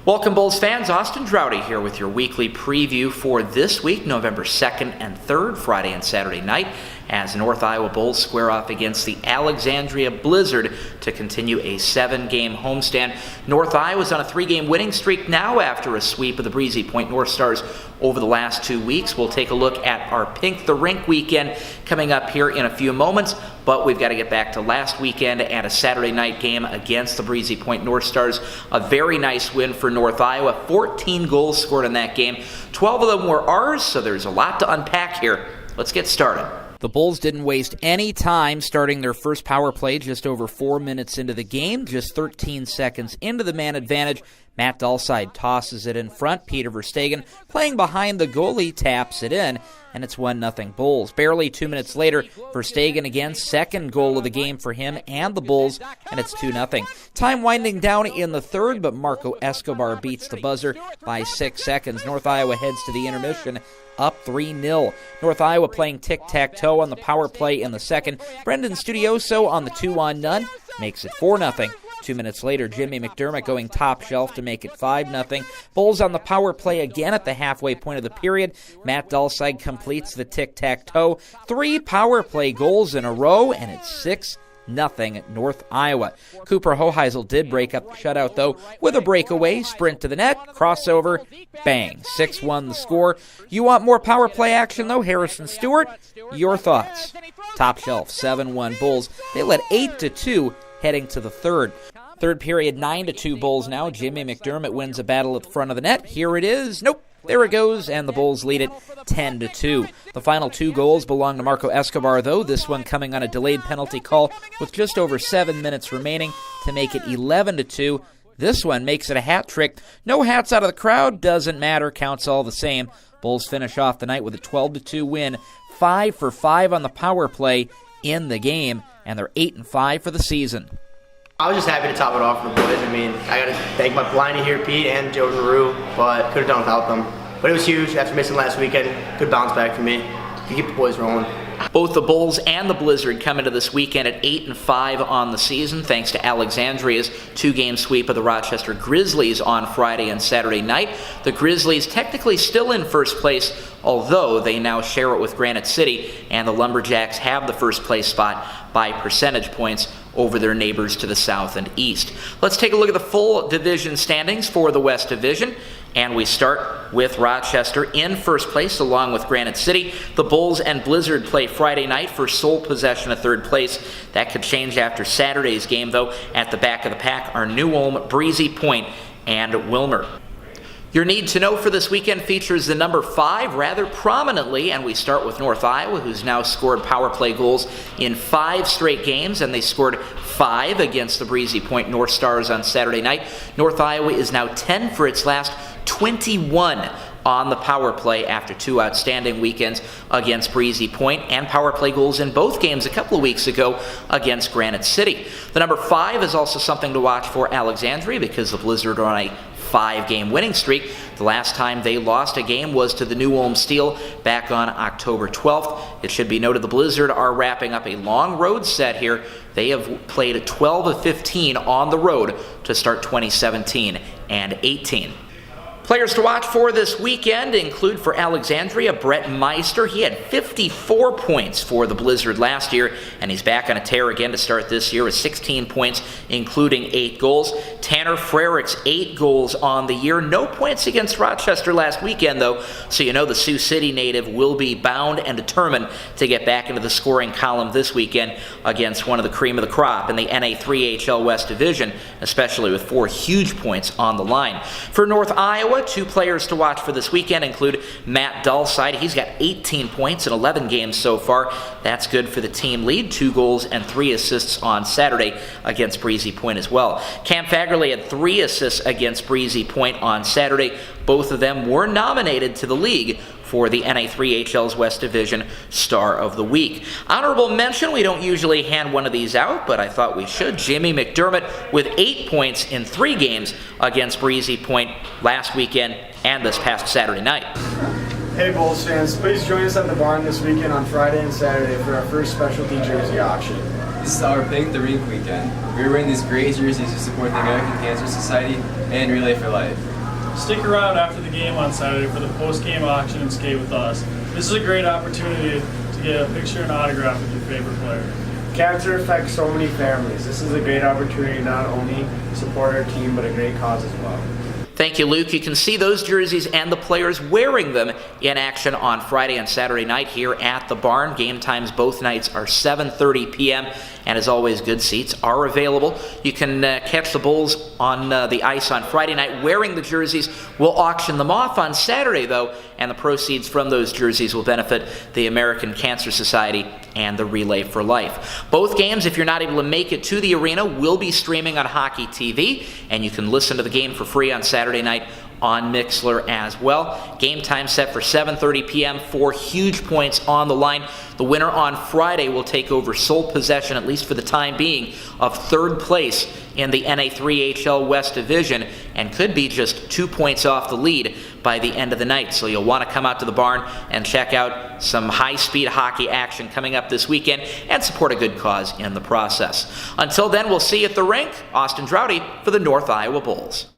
Welcome, Bulls fans. Austin Draude here with your weekly preview for this week, November 2nd and 3rd, Friday and Saturday night, as North Iowa Bulls square off against the Alexandria Blizzard to continue a 7-game homestand. North Iowa's on a 3-game winning streak now after a sweep of the Breezy Point North Stars over the last 2 weeks. We'll take a look at our Pink the Rink weekend coming up here in a few moments, but we've got to get back to last weekend and a Saturday night game against the Breezy Point North Stars. A very nice win for North Iowa. 14 goals scored in that game. 12 of them were ours, so there's a lot to unpack here. Let's get started. The Bulls didn't waste any time starting their first power play just over 4 minutes into the game. Just 13 seconds into the man advantage, Matt Dalside tosses it in front. Peter Verstegen, playing behind the goalie, taps it in, and it's 1-0 Bulls. Barely 2 minutes later, Verstegen again, second goal of the game for him and the Bulls, and it's 2-0. Time winding down in the third, but Marco Escobar beats the buzzer by 6 seconds. North Iowa heads to the intermission, up 3-0. North Iowa playing tic-tac-toe on the power play in the second. Brendan Studioso on the 2-on-none makes it 4-0. 2 minutes later, Jimmy McDermott going top shelf to make it 5-0. Bulls on the power play again at the halfway point of the period. Matt Dalside completes the tic-tac-toe. 3 power play goals in a row, and it's 6-0 North Iowa. Cooper Hoheisel did break up the shutout, though, with a breakaway, sprint to the net, crossover, bang. 6-1 the score. You want more power play action, though? Harrison Stewart, your thoughts? Top shelf, 7-1 Bulls. They led 8-2 heading to the third. Third period, 9-2 Bulls now. Jimmy McDermott wins a battle at the front of the net. Here it is. Nope. There it goes, and the Bulls lead it 10-2. The final 2 goals belong to Marco Escobar, though, this one coming on a delayed penalty call with just over 7 minutes remaining to make it 11-2. This one makes it a hat trick. No hats out of the crowd, doesn't matter, counts all the same. Bulls finish off the night with a 12-2 win, 5 for 5 on the power play in the game, and they're 8-5 for the season. I was just happy to top it off for the boys. I mean, I got to thank my blindy here, Pete, and Joe Rue, but could have done without them. But it was huge after missing last weekend. Good bounce back for me to keep the boys rolling. Both the Bulls and the Blizzard come into this weekend at 8-5 on the season, thanks to Alexandria's 2-game sweep of the Rochester Grizzlies on Friday and Saturday night. The Grizzlies technically still in first place, although they now share it with Granite City, and the Lumberjacks have the first place spot by percentage points over their neighbors to the south and east. Let's take a look at the full division standings for the West Division. And we start with Rochester in first place along with Granite City. The Bulls and Blizzard play Friday night for sole possession of third place. That could change after Saturday's game, though. At the back of the pack are New Ulm, Breezy Point, and Wilmer. Your need to know for this weekend features the number 5 rather prominently, and we start with North Iowa, who's now scored power play goals in 5 straight games, and they scored 5 against the Breezy Point North Stars on Saturday night. North Iowa is now 10 for its last 21 on the power play after 2 outstanding weekends against Breezy Point and power play goals in both games a couple of weeks ago against Granite City. The number 5 is also something to watch for Alexandria because the Blizzard are on a 5-game winning streak. The last time they lost a game was to the New Ulm Steel back on October 12th. It should be noted the Blizzard are wrapping up a long road set here. They have played 12 of 15 on the road to start 2017 and 18. Players to watch for this weekend include for Alexandria, Brett Meister. He had 54 points for the Blizzard last year, and he's back on a tear again to start this year with 16 points, including 8 goals. Tanner Frericks, 8 goals on the year. No points against Rochester last weekend, though, so you know the Sioux City native will be bound and determined to get back into the scoring column this weekend against one of the cream of the crop in the NA3HL West Division, especially with 4 huge points on the line. For North Iowa, 2 players to watch for this weekend include Matt Dalside. He's got 18 points in 11 games so far. That's good for the team lead. 2 goals and 3 assists on Saturday against Breezy Point as well. Cam Fagerly had 3 assists against Breezy Point on Saturday. Both of them were nominated to the league for the NA3HL's West Division Star of the Week. Honorable mention, we don't usually hand one of these out, but I thought we should. Jimmy McDermott with 8 points in 3 games against Breezy Point last weekend and this past Saturday night. Hey Bulls fans, please join us at the barn this weekend on Friday and Saturday for our first specialty jersey auction. This is our Pink the Rink weekend. We're wearing these great jerseys to support the American Cancer Society and Relay for Life. stick around after the game on Saturday for the post-game auction and skate with us. This is a great opportunity to get a picture and autograph with your favorite player. Cancer affects so many families. This is a great opportunity to not only support our team, but a great cause as well. Thank you, Luke. You can see those jerseys and the players wearing them in action on Friday and Saturday night here at the barn. Game times both nights are 7:30 p.m. And as always, good seats are available. You can catch the Bulls on the ice on Friday night wearing the jerseys. We'll auction them off on Saturday, though, and the proceeds from those jerseys will benefit the American Cancer Society and the Relay for Life. Both games, if you're not able to make it to the arena, will be streaming on Hockey TV, and you can listen to the game for free on Saturday night on Mixler as well. Game time set for 7:30 p.m. 4 huge points on the line. The winner on Friday will take over sole possession, at least for the time being, of third place in the NA3HL West Division and could be just 2 points off the lead by the end of the night. So you'll want to come out to the barn and check out some high-speed hockey action coming up this weekend and support a good cause in the process. Until then, we'll see you at the rink. Austin Draude for the North Iowa Bulls.